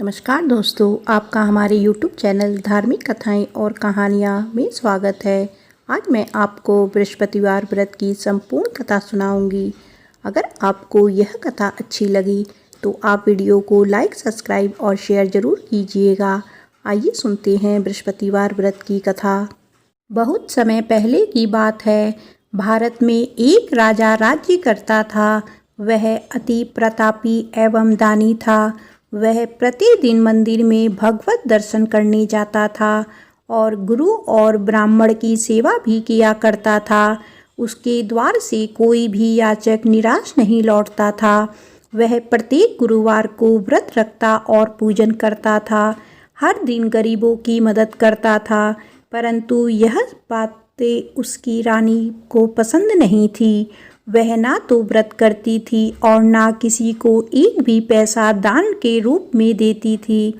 नमस्कार दोस्तों, आपका हमारे YouTube चैनल धार्मिक कथाएं और कहानियां में स्वागत है। आज मैं आपको बृहस्पतिवार व्रत की संपूर्ण कथा सुनाऊंगी। अगर आपको यह कथा अच्छी लगी तो आप वीडियो को लाइक, सब्सक्राइब और शेयर ज़रूर कीजिएगा। आइए सुनते हैं बृहस्पतिवार व्रत की कथा। बहुत समय पहले की बात है। भारत में एक राजा राज्य करता था। वह अति प्रतापी एवं दानी था। वह प्रतिदिन मंदिर में भगवत दर्शन करने जाता था और गुरु और ब्राह्मण की सेवा भी किया करता था। उसके द्वार से कोई भी याचक निराश नहीं लौटता था। वह प्रत्येक गुरुवार को व्रत रखता और पूजन करता था। हर दिन गरीबों की मदद करता था, परंतु यह बातें उसकी रानी को पसंद नहीं थी। वह ना तो व्रत करती थी और ना किसी को एक भी पैसा दान के रूप में देती थी।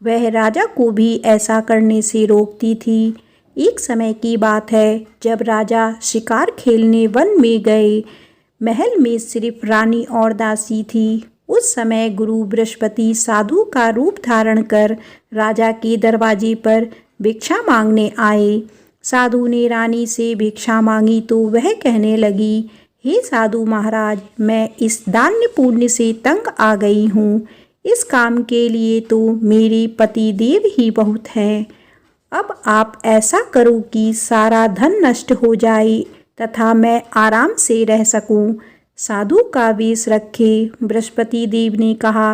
वह राजा को भी ऐसा करने से रोकती थी। एक समय की बात है, जब राजा शिकार खेलने वन में गए। महल में सिर्फ रानी और दासी थी। उस समय गुरु बृहस्पति साधु का रूप धारण कर राजा के दरवाजे पर भिक्षा मांगने आए। साधु ने रानी से भिक्षा मांगी तो वह कहने लगी, हे साधु महाराज, मैं इस दान्य पुण्य से तंग आ गई हूँ। इस काम के लिए तो मेरे पति देव ही बहुत हैं। अब आप ऐसा करो कि सारा धन नष्ट हो जाए तथा मैं आराम से रह सकूं। साधु का वेश रखे बृहस्पति देव ने कहा,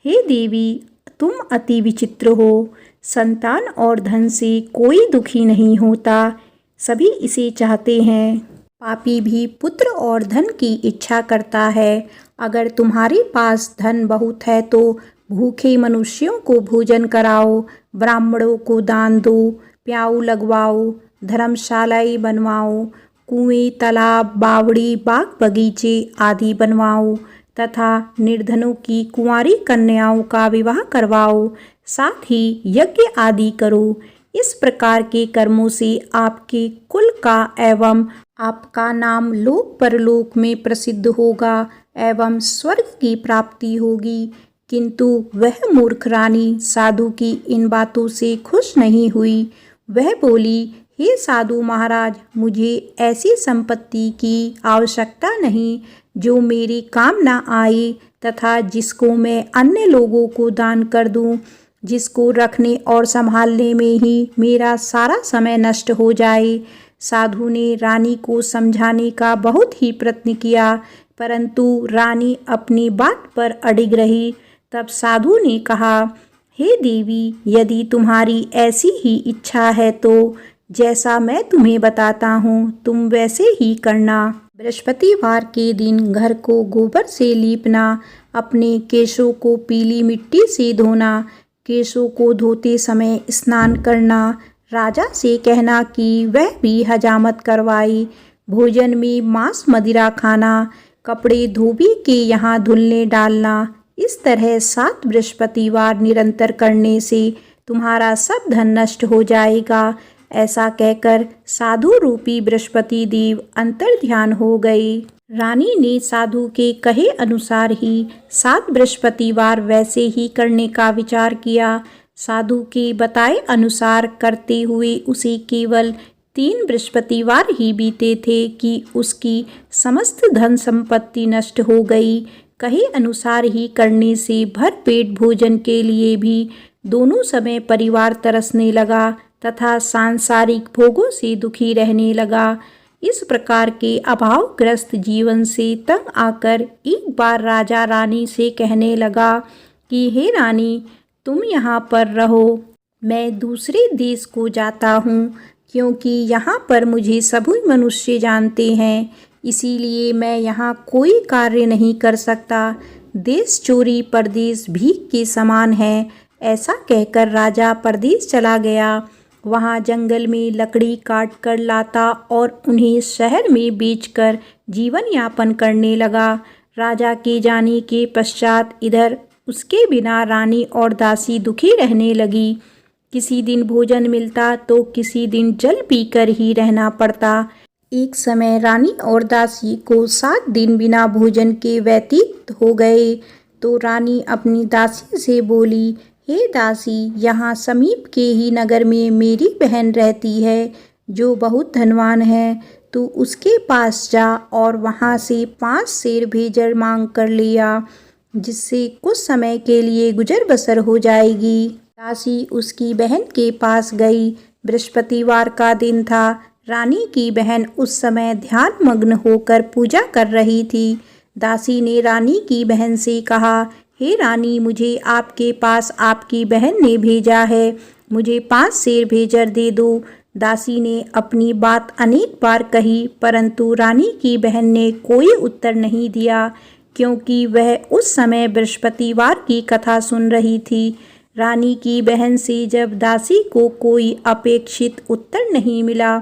हे देवी, तुम अति विचित्र हो। संतान और धन से कोई दुखी नहीं होता, सभी इसे चाहते हैं। पापी भी पुत्र और धन की इच्छा करता है। अगर तुम्हारे पास धन बहुत है तो भूखे मनुष्यों को भोजन कराओ, ब्राह्मणों को दान दो, प्याऊ लगवाओ, धर्मशालाएं बनवाओ, कुएं, तालाब, बावड़ी, बाग बगीचे आदि बनवाओ तथा निर्धनों की कुंवारी कन्याओं का विवाह करवाओ। साथ ही यज्ञ आदि करो। इस प्रकार के कर्मों से आपके कुल का एवं आपका नाम लोक परलोक में प्रसिद्ध होगा एवं स्वर्ग की प्राप्ति होगी। किंतु वह मूर्ख रानी साधु की इन बातों से खुश नहीं हुई। वह बोली, हे साधु महाराज, मुझे ऐसी संपत्ति की आवश्यकता नहीं जो मेरे काम न आए तथा जिसको मैं अन्य लोगों को दान कर दूं, जिसको रखने और संभालने में ही मेरा सारा समय नष्ट हो जाए। साधु ने रानी को समझाने का बहुत ही प्रयत्न किया, परंतु रानी अपनी बात पर अडिग रही। तब साधु ने कहा, हे देवी, यदि तुम्हारी ऐसी ही इच्छा है तो जैसा मैं तुम्हें बताता हूँ तुम वैसे ही करना। बृहस्पतिवार के दिन घर को गोबर से लीपना, अपने केशों को पीली मिट्टी से धोना, केशों को धोते समय स्नान करना, राजा से कहना कि वह भी हजामत करवाए, भोजन में मांस मदिरा खाना, कपड़े धोबी के यहाँ धुलने डालना। इस तरह 7 बृहस्पतिवार निरंतर करने से तुम्हारा सब धन नष्ट हो जाएगा। ऐसा कहकर साधु रूपी बृहस्पति देव अंतर्ध्यान हो गए। रानी ने साधु के कहे अनुसार ही 7 बृहस्पतिवार वैसे ही करने का विचार किया। साधु के बताए अनुसार करते हुए उसे केवल 3 बृहस्पतिवार ही बीते थे कि उसकी समस्त धन संपत्ति नष्ट हो गई। कहे अनुसार ही करने से भरपेट भोजन के लिए भी दोनों समय परिवार तरसने लगा तथा सांसारिक भोगों से दुखी रहने लगा। इस प्रकार के अभावग्रस्त जीवन से तंग आकर एक बार राजा रानी से कहने लगा कि हे रानी, तुम यहाँ पर रहो, मैं दूसरे देश को जाता हूँ, क्योंकि यहाँ पर मुझे सभी मनुष्य जानते हैं, इसीलिए मैं यहाँ कोई कार्य नहीं कर सकता। देश चोरी परदेश भीख के समान है। ऐसा कहकर राजा परदेश चला गया। वहाँ जंगल में लकड़ी काट कर लाता और उन्हें शहर में बेचकर जीवन यापन करने लगा। राजा के जाने के पश्चात इधर उसके बिना रानी और दासी दुखी रहने लगी। किसी दिन भोजन मिलता तो किसी दिन जल पीकर ही रहना पड़ता। एक समय रानी और दासी को 7 दिन बिना भोजन के व्यतीत हो गए तो रानी अपनी दासी से बोली, हे दासी, यहाँ समीप के ही नगर में मेरी बहन रहती है जो बहुत धनवान है। तू उसके पास जा और वहाँ से 5 सेर भेजर मांग कर लिया, जिससे कुछ समय के लिए गुजर बसर हो जाएगी। दासी उसकी बहन के पास गई। बृहस्पतिवार का दिन था। रानी की बहन उस समय ध्यान मग्न होकर पूजा कर रही थी। दासी ने रानी की बहन से कहा, हे रानी, मुझे आपके पास आपकी बहन ने भेजा है, मुझे 5 सेर भेजर दे दो। दासी ने अपनी बात अनेक बार कही, परंतु रानी की बहन ने कोई उत्तर नहीं दिया, क्योंकि वह उस समय बृहस्पतिवार की कथा सुन रही थी। रानी की बहन से जब दासी को कोई अपेक्षित उत्तर नहीं मिला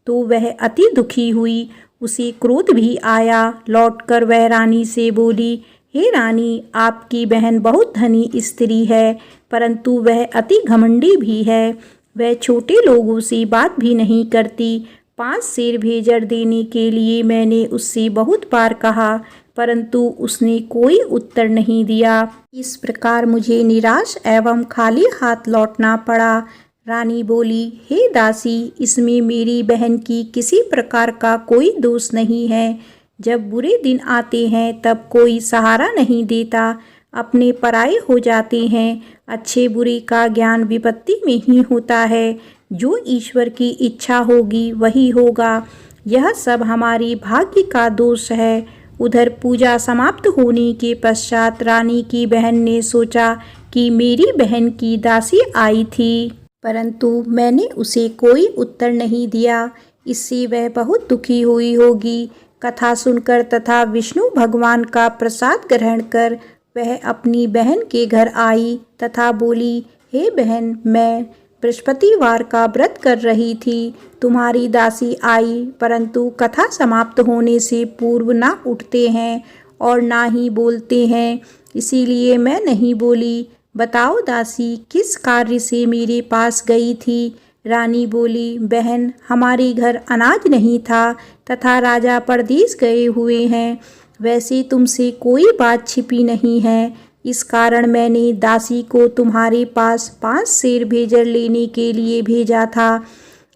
तो वह अति दुखी हुई। उसे क्रोध भी आया। लौटकर वह रानी से बोली, हे रानी, आपकी बहन बहुत धनी स्त्री है, परंतु वह अति घमंडी भी है। वह छोटे लोगों से बात भी नहीं करती। 5 सेर भेजर देने के लिए मैंने उससे बहुत बार कहा, परंतु उसने कोई उत्तर नहीं दिया। इस प्रकार मुझे निराश एवं खाली हाथ लौटना पड़ा। रानी बोली, हे दासी, इसमें मेरी बहन की किसी प्रकार का कोई दोष नहीं है। जब बुरे दिन आते हैं तब कोई सहारा नहीं देता, अपने पराये हो जाते हैं। अच्छे बुरे का ज्ञान विपत्ति में ही होता है। जो ईश्वर की इच्छा होगी वही होगा। यह सब हमारी भाग्य का दोष है। उधर पूजा समाप्त होने के पश्चात रानी की बहन ने सोचा कि मेरी बहन की दासी आई थी, परंतु मैंने उसे कोई उत्तर नहीं दिया। इससे वह बहुत दुखी हुई होगी। कथा सुनकर तथा विष्णु भगवान का प्रसाद ग्रहण कर वह अपनी बहन के घर आई तथा बोली, हे बहन, मैं बृहस्पतिवार का व्रत कर रही थी। तुम्हारी दासी आई, परंतु कथा समाप्त होने से पूर्व ना उठते हैं और ना ही बोलते हैं, इसीलिए मैं नहीं बोली। बताओ दासी, किस कार्य से मेरे पास गई थी? रानी बोली, बहन, हमारे घर अनाज नहीं था तथा राजा परदेश गए हुए हैं। वैसे तुमसे कोई बात छिपी नहीं है, इस कारण मैंने दासी को तुम्हारे पास 5 सेर भेजर लेने के लिए भेजा था।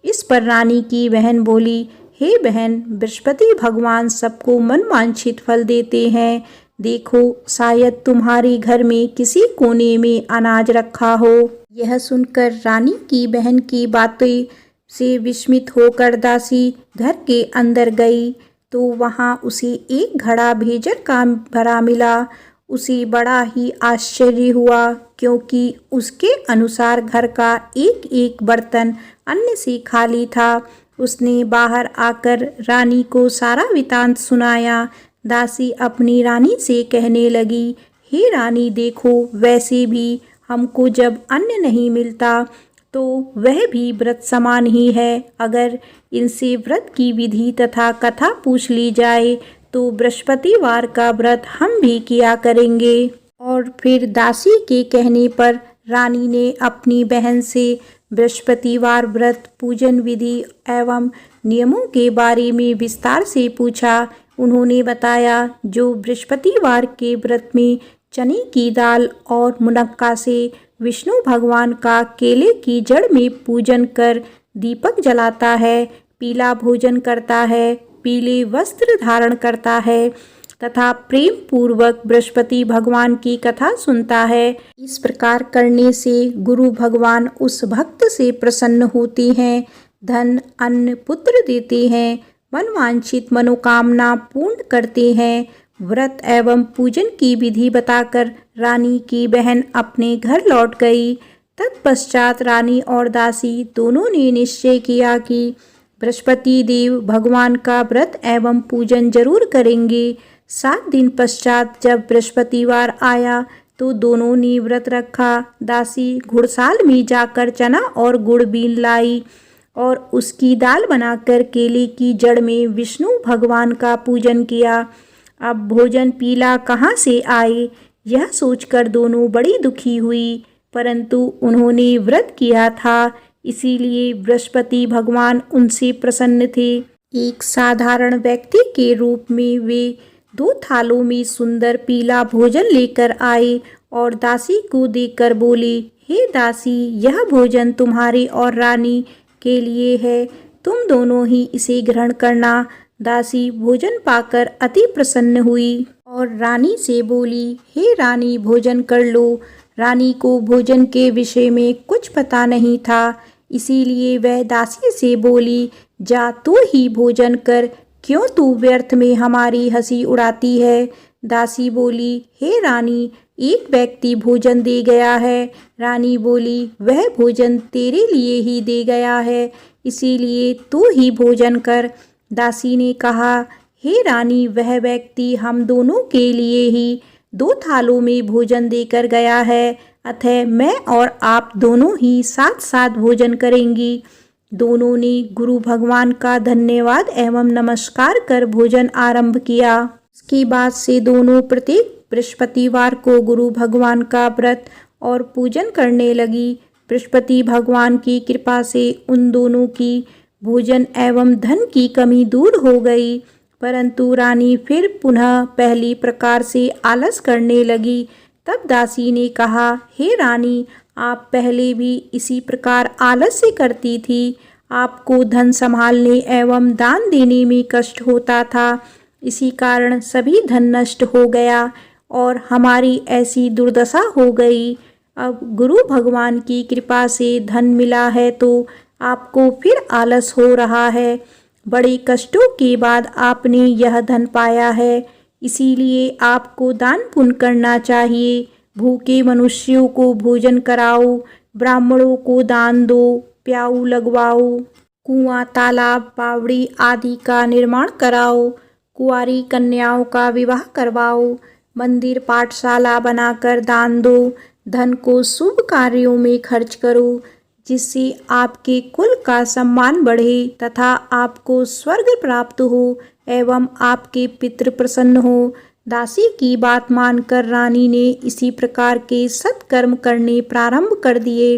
इस पर रानी की बहन बोली, हे बहन, बृहस्पति भगवान सबको मनवांछित फल देते हैं। देखो, शायद तुम्हारे घर में किसी कोने में अनाज रखा हो। यह सुनकर रानी की बहन की बातें से विस्मित होकर दासी घर के अंदर गई तो वहाँ उसे एक घड़ा भेजर का भरा मिला। उसे बड़ा ही आश्चर्य हुआ, क्योंकि उसके अनुसार घर का एक एक बर्तन अन्न से खाली था। उसने बाहर आकर रानी को सारा वृत्तांत सुनाया। दासी अपनी रानी से कहने लगी, हे रानी, देखो, वैसे भी हमको जब अन्न नहीं मिलता तो वह भी व्रत समान ही है। अगर इनसे व्रत की विधि तथा कथा पूछ ली जाए तो बृहस्पतिवार का व्रत हम भी किया करेंगे। और फिर दासी के कहने पर रानी ने अपनी बहन से बृहस्पतिवार व्रत पूजन विधि एवं नियमों के बारे में विस्तार से पूछा। उन्होंने बताया, जो बृहस्पतिवार के व्रत में चने की दाल और मुनक्का से विष्णु भगवान का केले की जड़ में पूजन कर दीपक जलाता है, पीला भोजन करता है, पीले वस्त्र धारण करता है तथा प्रेम पूर्वक बृहस्पति भगवान की कथा सुनता है, इस प्रकार करने से गुरु भगवान उस भक्त से प्रसन्न होते हैं, धन, अन्न, पुत्र देते हैं, मनवांछित मनोकामना पूर्ण करते हैं। व्रत एवं पूजन की विधि बताकर रानी की बहन अपने घर लौट गई। तत्पश्चात रानी और दासी दोनों ने निश्चय किया कि बृहस्पति देव भगवान का व्रत एवं पूजन जरूर करेंगे। 7 दिन पश्चात जब बृहस्पतिवार आया तो दोनों ने व्रत रखा। दासी घुड़साल में जाकर चना और गुड़ बीन लाई और उसकी दाल बनाकर केले की जड़ में विष्णु भगवान का पूजन किया। अब भोजन पीला कहाँ से आए, यह सोचकर दोनों बड़ी दुखी हुई, परंतु उन्होंने व्रत किया था, इसीलिए बृहस्पति भगवान उनसे प्रसन्न थे। एक साधारण व्यक्ति के रूप में वे 2 थालों में सुंदर पीला भोजन लेकर आए और दासी को देखकर बोली, हे दासी, यह भोजन तुम्हारी और रानी के लिए है, तुम दोनों ही इसे ग्रहण करना। दासी भोजन पाकर अति प्रसन्न हुई और रानी से बोली, हे रानी, भोजन कर लो। रानी को भोजन के विषय में कुछ पता नहीं था, इसीलिए वह दासी से बोली, जा तू ही भोजन कर, क्यों तू व्यर्थ में हमारी हंसी उड़ाती है। दासी बोली, हे रानी, एक व्यक्ति भोजन दे गया है। रानी बोली, वह भोजन तेरे लिए ही दे गया है, इसीलिए तू ही भोजन कर। दासी ने कहा, हे रानी, वह व्यक्ति हम दोनों के लिए ही 2 थालों में भोजन देकर गया है, अतः मैं और आप दोनों ही साथ साथ भोजन करेंगी। दोनों ने गुरु भगवान का धन्यवाद एवं नमस्कार कर भोजन आरंभ किया। इसके बाद से दोनों प्रत्येक बृहस्पतिवार को गुरु भगवान का व्रत और पूजन करने लगी। बृहस्पति भगवान की कृपा से उन दोनों की भोजन एवं धन की कमी दूर हो गई, परंतु रानी फिर पुनः पहली प्रकार से आलस करने लगी। तब दासी ने कहा, हे रानी, आप पहले भी इसी प्रकार आलस्य करती थी। आपको धन संभालने एवं दान देने में कष्ट होता था, इसी कारण सभी धन नष्ट हो गया और हमारी ऐसी दुर्दशा हो गई। अब गुरु भगवान की कृपा से धन मिला है तो आपको फिर आलस हो रहा है। बड़े कष्टों के बाद आपने यह धन पाया है, इसीलिए आपको दान पुण्य करना चाहिए। भूखे मनुष्यों को भोजन कराओ, ब्राह्मणों को दान दो, प्याऊ लगवाओ, कुआं, तालाब, बावड़ी आदि का निर्माण कराओ, कुंवारी कन्याओं का विवाह करवाओ, मंदिर पाठशाला बनाकर दान दो, धन को शुभ कार्यों में खर्च करो, जिससे आपके कुल का सम्मान बढ़े तथा आपको स्वर्ग प्राप्त हो एवं आपके पितृ प्रसन्न हो। दासी की बात मानकर रानी ने इसी प्रकार के सत्कर्म करने प्रारंभ कर दिए।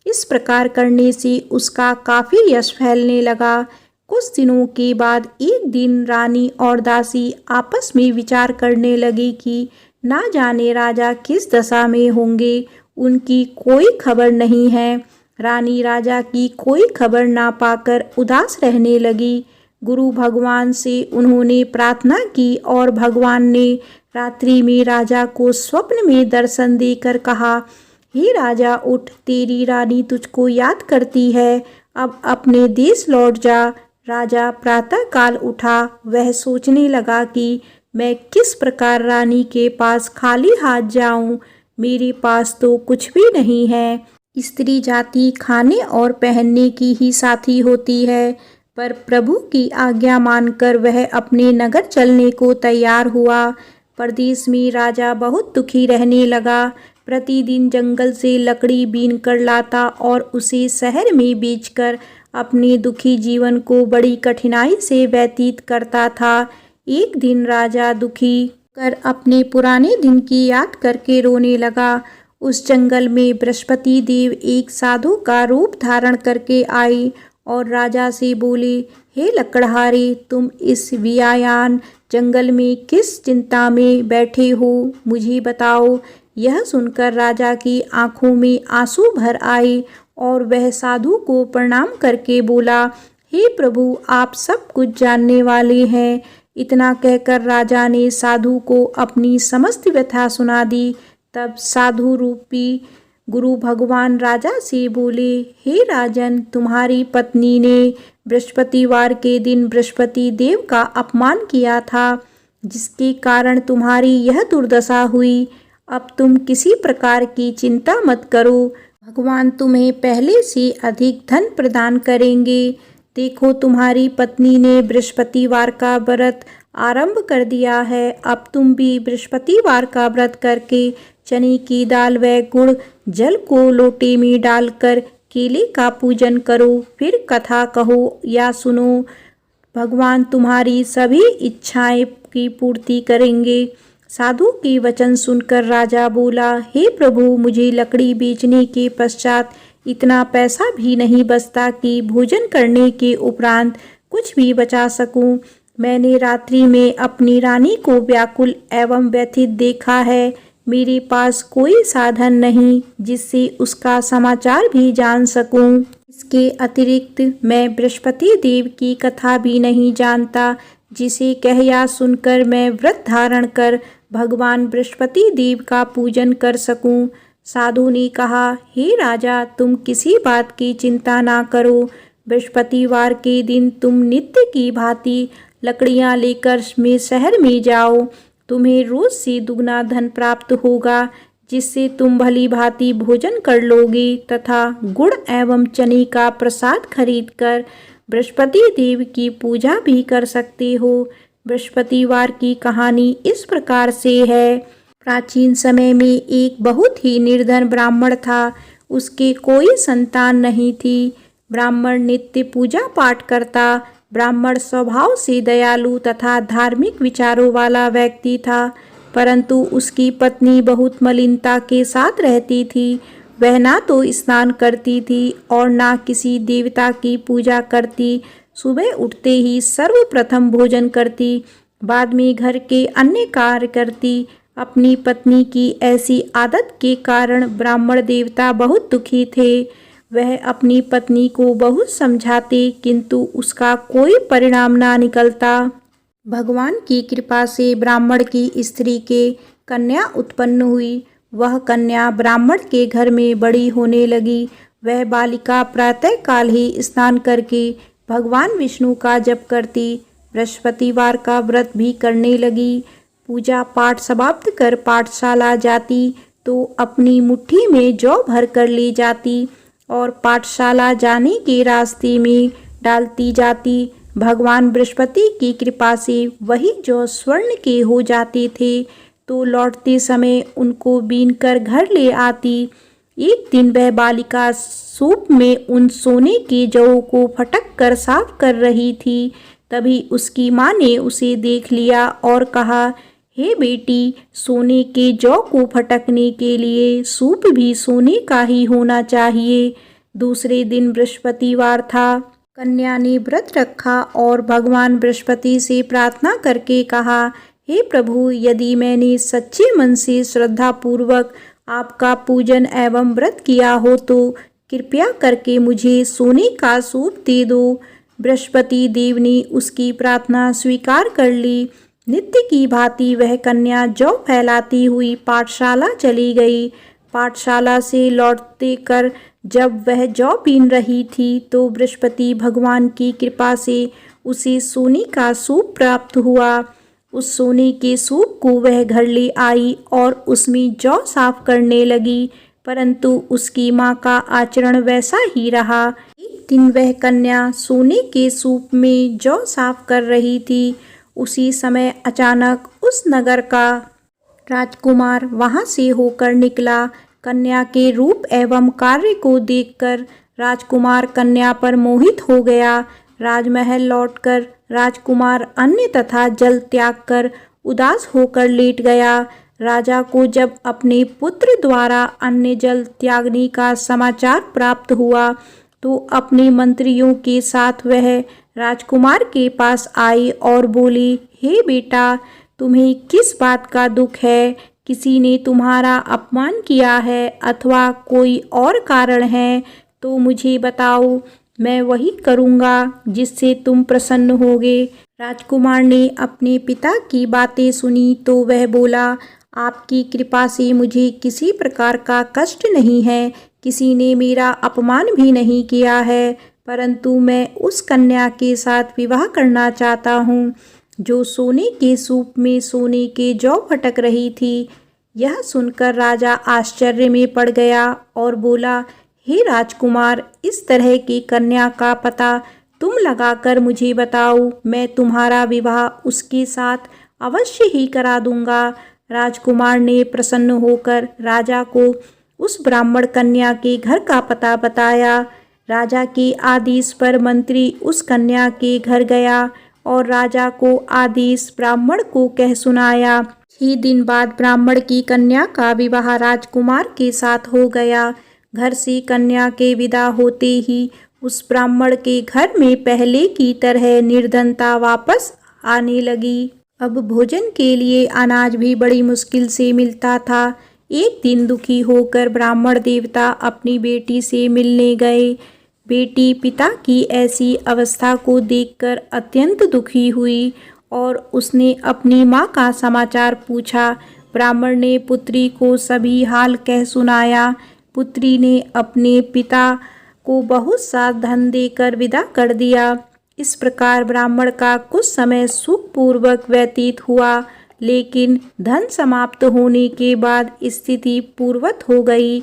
इस प्रकार करने से उसका काफी यश फैलने लगा। कुछ दिनों के बाद एक दिन रानी और दासी आपस में विचार करने लगी कि ना जाने राजा किस दशा में होंगे, उनकी कोई खबर नहीं है। रानी राजा की कोई खबर ना पाकर उदास रहने लगी। गुरु भगवान से उन्होंने प्रार्थना की और भगवान ने रात्रि में राजा को स्वप्न में दर्शन देकर कहा, हे राजा, उठ, तेरी रानी तुझको याद करती है, अब अपने देश लौट जा। राजा प्रातःकाल उठा। वह सोचने लगा कि मैं किस प्रकार रानी के पास खाली हाथ जाऊं, मेरे पास तो कुछ भी नहीं है। स्त्री जाति खाने और पहनने की ही साथी होती है, पर प्रभु की आज्ञा मानकर वह अपने नगर चलने को तैयार हुआ। प्रदेश में राजा बहुत दुखी रहने लगा। प्रतिदिन जंगल से लकड़ी बीन कर लाता और उसे शहर में बेचकर अपने दुखी जीवन को बड़ी कठिनाई से व्यतीत करता था। एक दिन राजा दुखी कर अपने पुराने दिन की याद करके रोने लगा। उस जंगल में बृहस्पति देव एक साधु का रूप धारण करके आए और राजा से बोले, हे लकड़हारे, तुम इस वियायान जंगल में किस चिंता में बैठे हो, मुझे बताओ। यह सुनकर राजा की आंखों में आंसू भर आए और वह साधु को प्रणाम करके बोला, हे प्रभु, आप सब कुछ जानने वाले हैं। इतना कहकर राजा ने साधु को अपनी समस्त व्यथा सुना दी। तब साधु रूपी गुरु भगवान राजा से बोले, हे राजन, तुम्हारी पत्नी ने बृहस्पतिवार के दिन बृहस्पति देव का अपमान किया था, जिसके कारण तुम्हारी यह दुर्दशा हुई। अब तुम किसी प्रकार की चिंता मत करो, भगवान तुम्हें पहले से अधिक धन प्रदान करेंगे। देखो, तुम्हारी पत्नी ने बृहस्पतिवार का व्रत आरंभ कर दिया है। अब तुम भी बृहस्पतिवार का व्रत करके चने की दाल व गुड़ जल को लोटे में डालकर केले का पूजन करो, फिर कथा कहो या सुनो। भगवान तुम्हारी सभी इच्छाएं की पूर्ति करेंगे। साधु के वचन सुनकर राजा बोला, हे प्रभु, मुझे लकड़ी बेचने के पश्चात इतना पैसा भी नहीं बचता कि भोजन करने के उपरांत कुछ भी बचा सकूं। मैंने रात्रि में अपनी रानी को व्याकुल एवं व्यथित देखा है। मेरे पास कोई साधन नहीं जिससे उसका समाचार भी जान सकूं। इसके अतिरिक्त मैं बृहस्पति देव की कथा भी नहीं जानता, जिसे कह या सुनकर मैं व्रत धारण कर भगवान बृहस्पति देव का पूजन कर सकूं। साधु ने कहा, हे राजा, तुम किसी बात की चिंता ना करो। बृहस्पतिवार के दिन तुम नित्य की भांति लकड़ियां लेकर शहर में जाओ। तुम्हें रोज से दुगना धन प्राप्त होगा, जिससे तुम भली भांति भोजन कर लोगे तथा गुड़ एवं चने का प्रसाद खरीदकर बृहस्पति देव की पूजा भी कर सकते हो। बृहस्पतिवार की कहानी इस प्रकार से है। प्राचीन समय में एक बहुत ही निर्धन ब्राह्मण था। उसके कोई संतान नहीं थी। ब्राह्मण नित्य पूजा पाठ करता। ब्राह्मण स्वभाव से दयालु तथा धार्मिक विचारों वाला व्यक्ति था, परंतु उसकी पत्नी बहुत मलिनता के साथ रहती थी। वह ना तो स्नान करती थी और ना किसी देवता की पूजा करती। सुबह उठते ही सर्वप्रथम भोजन करती, बाद में घर के अन्य कार्य करती। अपनी पत्नी की ऐसी आदत के कारण ब्राह्मण देवता बहुत दुखी थे। वह अपनी पत्नी को बहुत समझाते, किंतु उसका कोई परिणाम ना निकलता। भगवान की कृपा से ब्राह्मण की स्त्री के कन्या उत्पन्न हुई। वह कन्या ब्राह्मण के घर में बड़ी होने लगी। वह बालिका प्रातःकाल ही स्नान करके भगवान विष्णु का जप करती, बृहस्पतिवार का व्रत भी करने लगी। पूजा पाठ समाप्त कर पाठशाला जाती तो अपनी मुट्ठी में जौ भर कर ले जाती और पाठशाला जाने के रास्ते में डालती जाती। भगवान बृहस्पति की कृपा से वही जौ स्वर्ण के हो जाते थे, तो लौटते समय उनको बीनकर घर ले आती। एक दिन वह बालिका सूप में उन सोने के जौ को फटक कर साफ कर रही थी। तभी उसकी माँ ने उसे देख लिया और कहा, हे बेटी, सोने के जौ को फटकने के लिए सूप भी सोने का ही होना चाहिए। दूसरे दिन बृहस्पतिवार था। कन्या ने व्रत रखा और भगवान बृहस्पति से प्रार्थना करके कहा, हे प्रभु, यदि मैंने सच्चे मन से श्रद्धा पूर्वक आपका पूजन एवं व्रत किया हो तो कृपया करके मुझे सोने का सूप दे दो। बृहस्पति देव ने उसकी प्रार्थना स्वीकार कर ली। नित्य की भांति वह कन्या जौ फैलाती हुई पाठशाला चली गई। पाठशाला से लौटते कर जब वह जौ बीन रही थी तो बृहस्पति भगवान की कृपा से उसे सोने का सूप प्राप्त हुआ। उस सोने के सूप को वह घर ले आई और उसमें जौ साफ करने लगी, परंतु उसकी माँ का आचरण वैसा ही रहा। एक दिन वह कन्या सोने के सूप में जौ साफ कर रही थी। उसी समय अचानक उस नगर का राजकुमार वहां से होकर निकला। कन्या के रूप एवं कार्य को देखकर राजकुमार कन्या पर मोहित हो गया। राजमहल लौटकर राजकुमार अन्न तथा जल त्याग कर उदास होकर लेट गया। राजा को जब अपने पुत्र द्वारा अन्न जल त्यागने का समाचार प्राप्त हुआ तो अपने मंत्रियों के साथ वह राजकुमार के पास आई और बोली, हे बेटा, तुम्हें किस बात का दुख है? किसी ने तुम्हारा अपमान किया है अथवा कोई और कारण है तो मुझे बताओ, मैं वही करूँगा जिससे तुम प्रसन्न होगे। राजकुमार ने अपने पिता की बातें सुनी तो वह बोला, आपकी कृपा से मुझे किसी प्रकार का कष्ट नहीं है। किसी ने मेरा अपमान भी नहीं किया है, परंतु मैं उस कन्या के साथ विवाह करना चाहता हूँ जो सोने के सूप में सोने के जौ फटक रही थी। यह सुनकर राजा आश्चर्य में पड़ गया और बोला, हे राजकुमार, इस तरह की कन्या का पता तुम लगाकर मुझे बताओ, मैं तुम्हारा विवाह उसके साथ अवश्य ही करा दूंगा। राजकुमार ने प्रसन्न होकर राजा को उस ब्राह्मण कन्या के घर का पता बताया। राजा के आदेश पर मंत्री उस कन्या के घर गया और राजा को आदेश ब्राह्मण को कह सुनाया। 6 दिन बाद ब्राह्मण की कन्या का विवाह राजकुमार के साथ हो गया। घर से कन्या के विदा होते ही उस ब्राह्मण के घर में पहले की तरह निर्धनता वापस आने लगी। अब भोजन के लिए अनाज भी बड़ी मुश्किल से मिलता था। एक दिन दुखी होकर ब्राह्मण देवता अपनी बेटी से मिलने गए। बेटी पिता की ऐसी अवस्था को देखकर अत्यंत दुखी हुई और उसने अपनी माँ का समाचार पूछा। ब्राह्मण ने पुत्री को सभी हाल कह सुनाया। पुत्री ने अपने पिता को बहुत सा धन देकर विदा कर दिया। इस प्रकार ब्राह्मण का कुछ समय सुखपूर्वक व्यतीत हुआ, लेकिन धन समाप्त होने के बाद स्थिति पूर्ववत हो गई।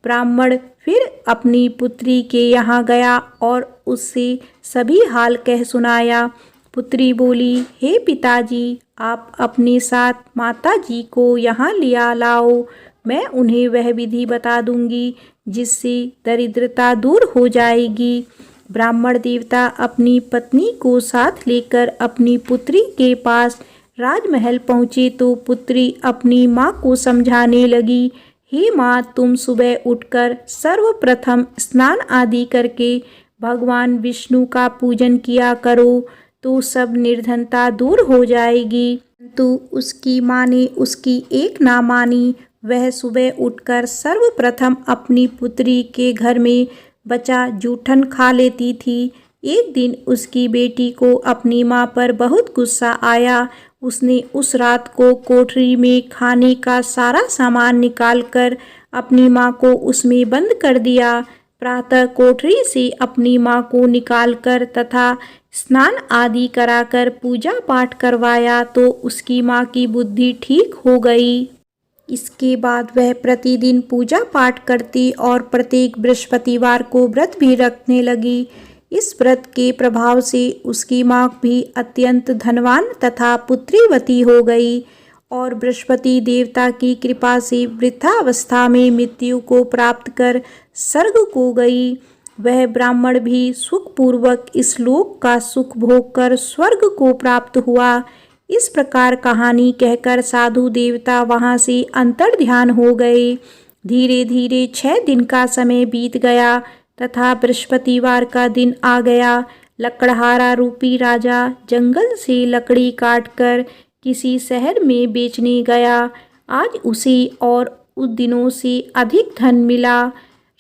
ब्राह्मण फिर अपनी पुत्री के यहाँ गया और उससे सभी हाल कह सुनाया। पुत्री बोली, हे पिताजी, आप अपने साथ माताजी को यहाँ लिया लाओ। मैं उन्हें वह विधि बता दूंगी जिससे दरिद्रता दूर हो जाएगी। ब्राह्मण देवता अपनी पत्नी को साथ लेकर अपनी पुत्री के पास राजमहल पहुँचे तो पुत्री अपनी माँ को समझाने लगी, हे माँ, तुम सुबह उठकर सर्वप्रथम स्नान आदि करके भगवान विष्णु का पूजन किया करो तो सब निर्धनता दूर हो जाएगी। तो उसकी माँ ने उसकी एक ना मानी। वह सुबह उठकर सर्वप्रथम अपनी पुत्री के घर में बचा जूठन खा लेती थी। एक दिन उसकी बेटी को अपनी माँ पर बहुत गुस्सा आया। उसने उस रात को कोठरी में खाने का सारा सामान निकालकर अपनी माँ को उसमें बंद कर दिया। प्रातः कोठरी से अपनी माँ को निकालकर तथा स्नान आदि कराकर पूजा पाठ करवाया तो उसकी माँ की बुद्धि ठीक हो गई। इसके बाद वह प्रतिदिन पूजा पाठ करती और प्रत्येक बृहस्पतिवार को व्रत भी रखने लगी। इस व्रत के प्रभाव से उसकी माँ भी अत्यंत धनवान तथा पुत्रीवती हो गई और बृहस्पति देवता की कृपा से वृद्धावस्था में मृत्यु को प्राप्त कर स्वर्ग को गई। वह ब्राह्मण भी सुखपूर्वक इस लोक का सुख भोग कर स्वर्ग को प्राप्त हुआ। इस प्रकार कहानी कहकर साधु देवता वहाँ से अंतर्ध्यान हो गए। धीरे धीरे 6 दिन का समय बीत गया तथा बृहस्पतिवार का दिन आ गया। लकड़हारा रूपी राजा जंगल से लकड़ी काटकर किसी शहर में बेचने गया। आज उसे और उस दिनों से अधिक धन मिला।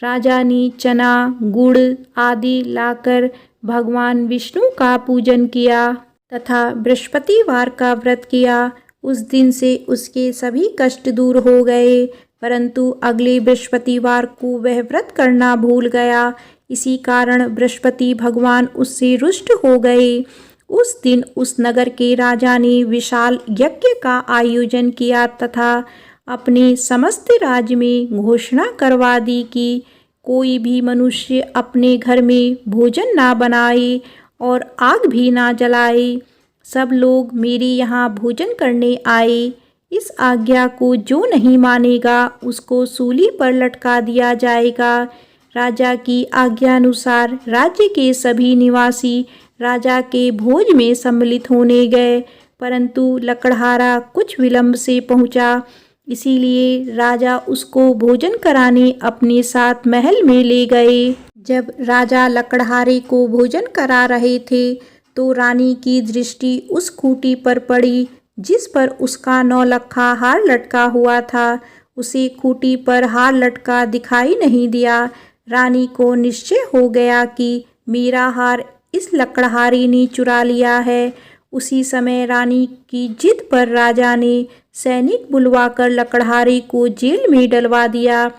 राजा ने चना, गुड़ आदि लाकर भगवान विष्णु का पूजन किया तथा बृहस्पतिवार का व्रत किया। उस दिन से उसके सभी कष्ट दूर हो गए, परंतु अगले बृहस्पतिवार को वह व्रत करना भूल गया। इसी कारण बृहस्पति भगवान उससे रुष्ट हो गए। उस दिन उस नगर के राजा ने विशाल यज्ञ का आयोजन किया तथा अपने समस्त राज्य में घोषणा करवा दी कि कोई भी मनुष्य अपने घर में भोजन ना बनाए और आग भी ना जलाए। सब लोग मेरे यहाँ भोजन करने आए। इस आज्ञा को जो नहीं मानेगा उसको सूली पर लटका दिया जाएगा। राजा की आज्ञानुसार राज्य के सभी निवासी राजा के भोज में सम्मिलित होने गए, परंतु लकड़हारा कुछ विलंब से पहुंचा। इसीलिए राजा उसको भोजन कराने अपने साथ महल में ले गए। जब राजा लकड़हारे को भोजन करा रहे थे तो रानी की दृष्टि उस खूंटी पर पड़ी जिस पर उसका नौलखा हार लटका हुआ था। उसे खूंटी पर हार लटका दिखाई नहीं दिया। रानी को निश्चय हो गया कि मेरा हार इस लकड़हारे ने चुरा लिया है। उसी समय रानी की जिद पर राजा ने सैनिक बुलवाकर लकड़हारे को जेल में डलवा दिया।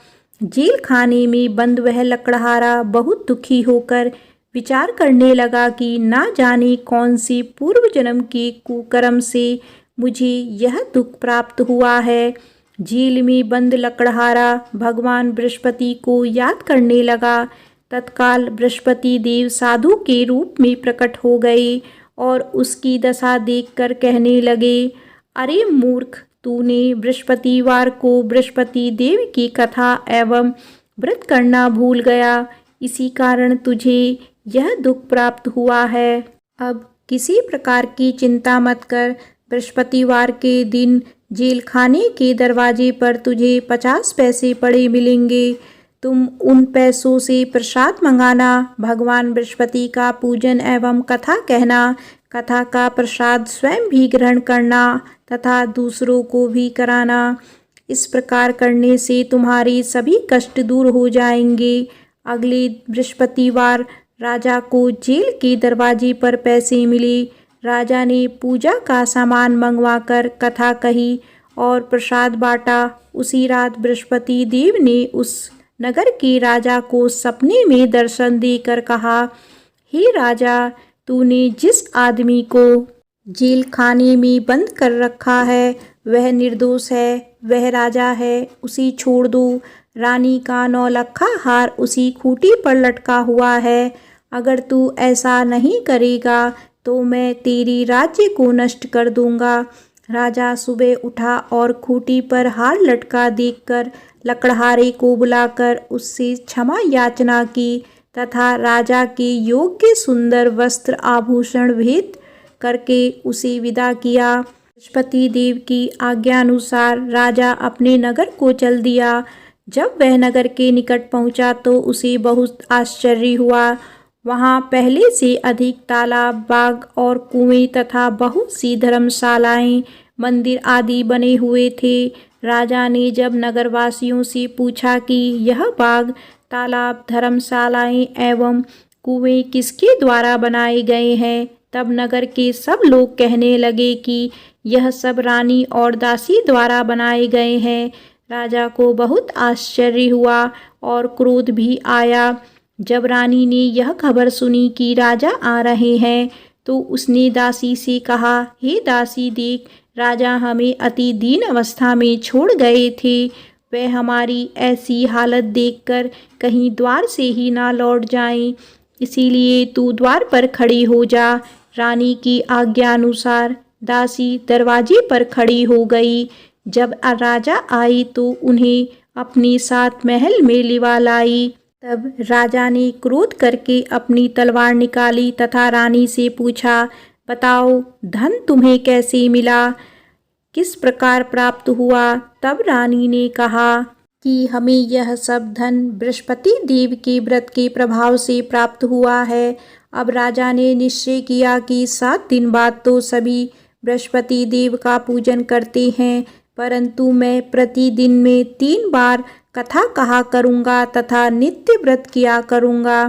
जेल खाने में बंद वह लकड़हारा बहुत दुखी होकर विचार करने लगा कि ना जाने कौन सी पूर्व जन्म के कुकर्म से मुझे यह दुख प्राप्त हुआ है। जेल में बंद लकड़हारा भगवान बृहस्पति को याद करने लगा। तत्काल बृहस्पति देव साधु के रूप में प्रकट हो गए और उसकी दशा देखकर कहने लगे, अरे मूर्ख, तूने बृहस्पतिवार को बृहस्पति देव की कथा एवं व्रत करना भूल गया, इसी कारण तुझे यह दुख प्राप्त हुआ है। अब किसी प्रकार की चिंता मत कर। बृहस्पतिवार के दिन जेल खाने के दरवाजे पर तुझे 50 पैसे पड़े मिलेंगे। तुम उन पैसों से प्रसाद मंगाना, भगवान बृहस्पति का पूजन एवं कथा कहना। कथा का प्रसाद स्वयं भी ग्रहण करना तथा दूसरों को भी कराना। इस प्रकार करने से तुम्हारे सभी कष्ट दूर हो जाएंगे। अगले बृहस्पतिवार राजा को जेल के दरवाजे पर पैसे मिले। राजा ने पूजा का सामान मंगवाकर कथा कही और प्रसाद बांटा। उसी रात बृहस्पति देव ने उस नगर के राजा को सपने में दर्शन देकर कहा, हे राजा, तूने जिस आदमी को जेल खाने में बंद कर रखा है वह निर्दोष है, वह राजा है, उसे छोड़ दो। रानी का 9 लखा हार उसी खूंटी पर लटका हुआ है। अगर तू ऐसा नहीं करेगा तो मैं तेरी राज्य को नष्ट कर दूंगा। राजा सुबह उठा और खूंटी पर हार लटका देखकर लकड़हारे को बुलाकर उससे क्षमा याचना की तथा राजा के योग्य सुंदर वस्त्र आभूषण भेंट करके उसे विदा किया। बृहस्पति देव की आज्ञानुसार राजा अपने नगर को चल दिया। जब वह नगर के निकट पहुंचा तो उसे बहुत आश्चर्य हुआ। वहां पहले से अधिक तालाब, बाग और कुएं तथा बहुत सी धर्मशालाएं, मंदिर आदि बने हुए थे। राजा ने जब नगरवासियों से पूछा कि यह बाग, तालाब, धर्मशालाएं एवं कुएं किसके द्वारा बनाए गए हैं, तब नगर के सब लोग कहने लगे कि यह सब रानी और दासी द्वारा बनाए गए हैं। राजा को बहुत आश्चर्य हुआ और क्रोध भी आया। जब रानी ने यह खबर सुनी कि राजा आ रहे हैं तो उसने दासी से कहा, हे दासी, देख, राजा हमें अति दीन अवस्था में छोड़ गए थे। वह हमारी ऐसी हालत देखकर कहीं द्वार से ही ना लौट जाएं, इसीलिए तू द्वार पर खड़ी हो जा। रानी की आज्ञानुसार दासी दरवाजे पर खड़ी हो गई। जब राजा आई तो उन्हें अपने साथ महल में लिवा लाई। तब राजा ने क्रोध करके अपनी तलवार निकाली तथा रानी से पूछा, बताओ, धन तुम्हें कैसे मिला, किस प्रकार प्राप्त हुआ? तब रानी ने कहा कि हमें यह सब धन बृहस्पति देव के व्रत के प्रभाव से प्राप्त हुआ है। अब राजा ने निश्चय किया कि 7 दिन बाद तो सभी बृहस्पति देव का पूजन करते हैं, परंतु मैं प्रतिदिन में 3 बार कथा कहा करूँगा तथा नित्य व्रत किया करूँगा।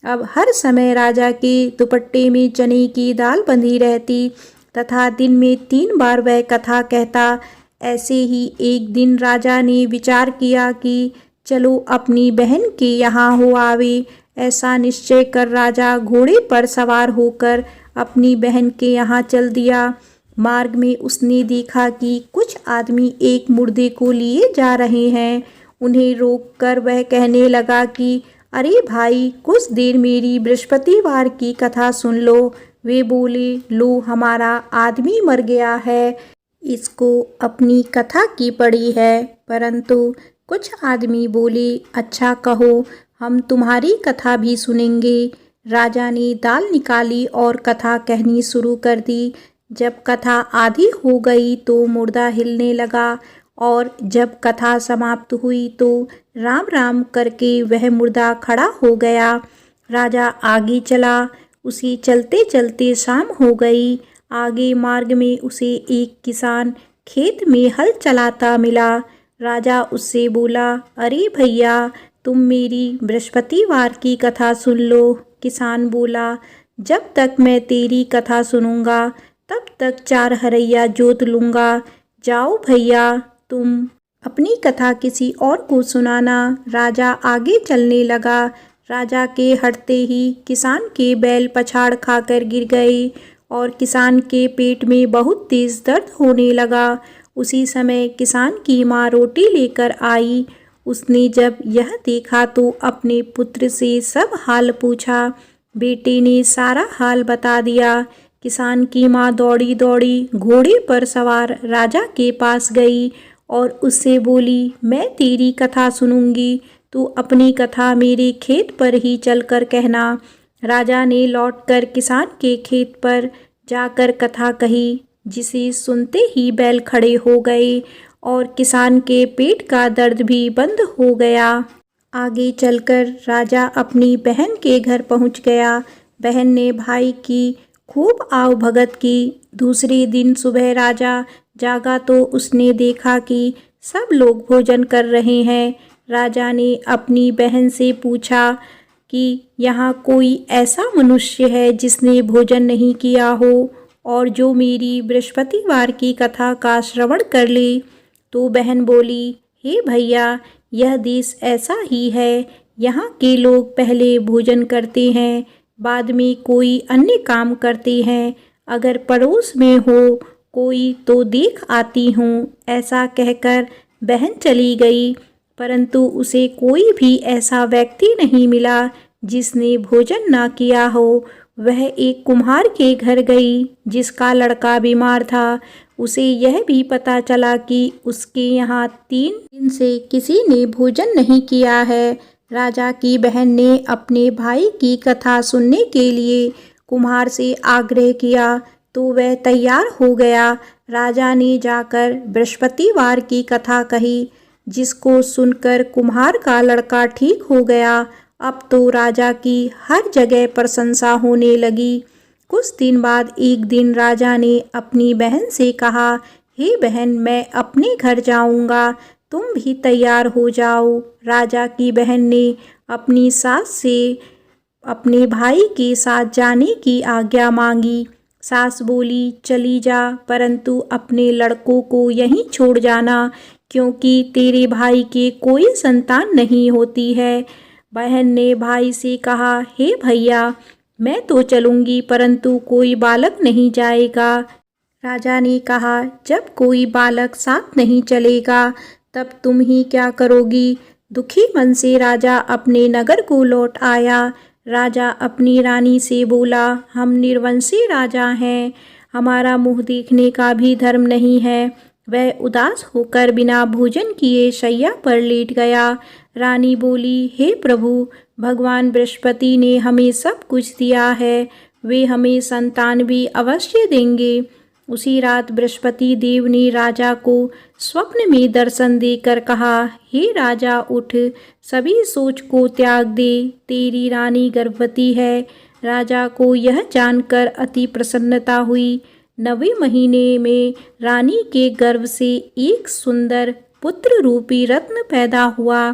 अब हर समय राजा के दुपट्टे में चने की दाल बंधी रहती तथा दिन में 3 बार वह कथा कहता। ऐसे ही एक दिन राजा ने विचार किया कि चलो अपनी बहन के यहाँ हो आवे। ऐसा निश्चय कर राजा घोड़े पर सवार होकर अपनी बहन के यहाँ चल दिया। मार्ग में उसने देखा कि कुछ आदमी एक मुर्दे को लिए जा रहे हैं। उन्हें रोककर वह कहने लगा कि अरे भाई, कुछ देर मेरी बृहस्पतिवार की कथा सुन लो। वे बोले, लो, हमारा आदमी मर गया है, इसको अपनी कथा की पड़ी है। परंतु कुछ आदमी बोले, अच्छा कहो, हम तुम्हारी कथा भी सुनेंगे। राजा ने दाल निकाली और कथा कहनी शुरू कर दी। जब कथा आधी हो गई तो मुर्दा हिलने लगा और जब कथा समाप्त हुई तो राम राम करके वह मुर्दा खड़ा हो गया। राजा आगे चला। उसे चलते चलते शाम हो गई। आगे मार्ग में उसे एक किसान खेत में हल चलाता मिला। राजा उससे बोला, अरे भैया, तुम मेरी बृहस्पतिवार की कथा सुन लो। किसान बोला, जब तक मैं तेरी कथा सुनूंगा तब तक 4 हरैया जोत लूँगा। जाओ भैया, तुम अपनी कथा किसी और को सुनाना। राजा आगे चलने लगा। राजा के हटते ही किसान के बैल पछाड़ खाकर गिर गए और किसान के पेट में बहुत तेज दर्द होने लगा। उसी समय किसान की माँ रोटी लेकर आई। उसने जब यह देखा तो अपने पुत्र से सब हाल पूछा। बेटे ने सारा हाल बता दिया। किसान की माँ दौड़ी दौड़ी घोड़े पर सवार राजा के पास गई और उससे बोली, मैं तेरी कथा सुनूंगी, तू अपनी कथा मेरे खेत पर ही चलकर कहना। राजा ने लौटकर किसान के खेत पर जाकर कथा कही, जिसे सुनते ही बैल खड़े हो गए और किसान के पेट का दर्द भी बंद हो गया। आगे चलकर राजा अपनी बहन के घर पहुंच गया। बहन ने भाई की खूब आव भगत की। दूसरे दिन सुबह राजा जागा तो उसने देखा कि सब लोग भोजन कर रहे हैं। राजा ने अपनी बहन से पूछा कि यहाँ कोई ऐसा मनुष्य है जिसने भोजन नहीं किया हो और जो मेरी बृहस्पतिवार की कथा का श्रवण कर ले। तो बहन बोली, हे भैया, यह देश ऐसा ही है। यहाँ के लोग पहले भोजन करते हैं, बाद में कोई अन्य काम करते हैं। अगर पड़ोस में हो कोई तो देख आती हूँ। ऐसा कहकर बहन चली गई, परंतु उसे कोई भी ऐसा व्यक्ति नहीं मिला जिसने भोजन ना किया हो। वह एक कुम्हार के घर गई जिसका लड़का बीमार था। उसे यह भी पता चला कि उसके यहाँ 3 दिन से किसी ने भोजन नहीं किया है। राजा की बहन ने अपने भाई की कथा सुनने के लिए कुम्हार से आग्रह किया तो वह तैयार हो गया। राजा ने जाकर बृहस्पतिवार की कथा कही, जिसको सुनकर कुम्हार का लड़का ठीक हो गया। अब तो राजा की हर जगह प्रशंसा होने लगी। कुछ दिन बाद एक दिन राजा ने अपनी बहन से कहा, हे बहन, मैं अपने घर जाऊंगा, तुम भी तैयार हो जाओ। राजा की बहन ने अपनी सास से अपने भाई के साथ जाने की आज्ञा मांगी। सास बोली, चली जा, परंतु अपने लड़कों को यहीं छोड़ जाना, क्योंकि तेरे भाई के कोई संतान नहीं होती है। बहन ने भाई से कहा, हे भैया, मैं तो चलूंगी, परंतु कोई बालक नहीं जाएगा। राजा ने कहा, जब कोई बालक साथ नहीं चलेगा तब तुम ही क्या करोगी। दुखी मन से राजा अपने नगर को लौट आया। राजा अपनी रानी से बोला, हम निर्वंशी राजा हैं, हमारा मुँह देखने का भी धर्म नहीं है। वह उदास होकर बिना भोजन किए शैया पर लेट गया। रानी बोली, हे प्रभु, भगवान बृहस्पति ने हमें सब कुछ दिया है, वे हमें संतान भी अवश्य देंगे। उसी रात बृहस्पति देव ने राजा को स्वप्न में दर्शन देकर कहा, हे राजा, उठ, सभी सोच को त्याग दे, तेरी रानी गर्भवती है। राजा को यह जानकर अति प्रसन्नता हुई। 9वें महीने में रानी के गर्भ से एक सुंदर पुत्र रूपी रत्न पैदा हुआ।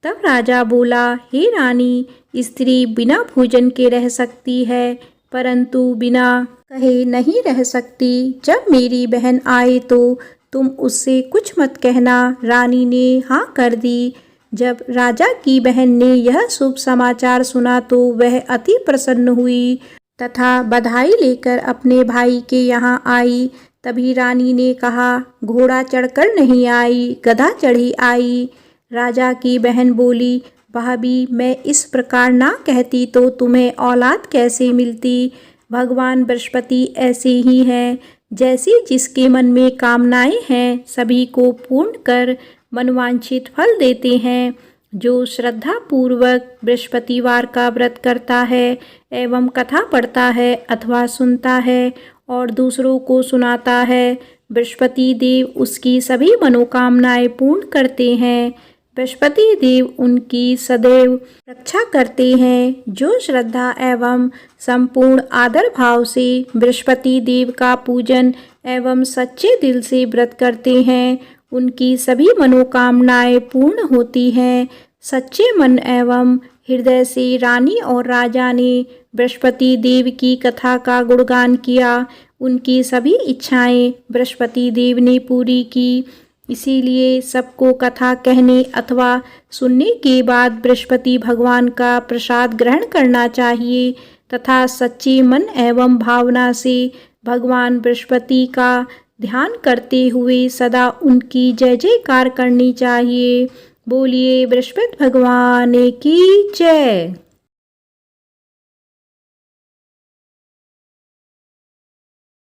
तब राजा बोला, हे रानी, स्त्री बिना भोजन के रह सकती है, परंतु बिना कहे नहीं रह सकती। जब मेरी बहन आए तो तुम उससे कुछ मत कहना। रानी ने हाँ कर दी। जब राजा की बहन ने यह शुभ समाचार सुना तो वह अति प्रसन्न हुई तथा बधाई लेकर अपने भाई के यहाँ आई। तभी रानी ने कहा, घोड़ा चढ़कर नहीं आई, गधा चढ़ी आई। राजा की बहन बोली, भाभी, मैं इस प्रकार ना कहती तो तुम्हें औलाद कैसे मिलती। भगवान बृहस्पति ऐसे ही हैं, जैसी जिसके मन में कामनाएं हैं सभी को पूर्ण कर मनवांछित फल देते हैं। जो श्रद्धा पूर्वक बृहस्पतिवार का व्रत करता है एवं कथा पढ़ता है अथवा सुनता है और दूसरों को सुनाता है, बृहस्पति देव उसकी सभी मनोकामनाएं पूर्ण करते हैं। बृहस्पति देव उनकी सदैव रक्षा करते हैं। जो श्रद्धा एवं संपूर्ण आदर भाव से बृहस्पति देव का पूजन एवं सच्चे दिल से व्रत करते हैं, उनकी सभी मनोकामनाएं पूर्ण होती हैं। सच्चे मन एवं हृदय से रानी और राजा ने बृहस्पति देव की कथा का गुणगान किया। उनकी सभी इच्छाएं बृहस्पति देव ने पूरी की। इसीलिए सबको कथा कहने अथवा सुनने के बाद बृहस्पति भगवान का प्रसाद ग्रहण करना चाहिए तथा सच्चे मन एवं भावना से भगवान बृहस्पति का ध्यान करते हुए सदा उनकी जय जयकार करनी चाहिए। बोलिए बृहस्पति भगवान की जय।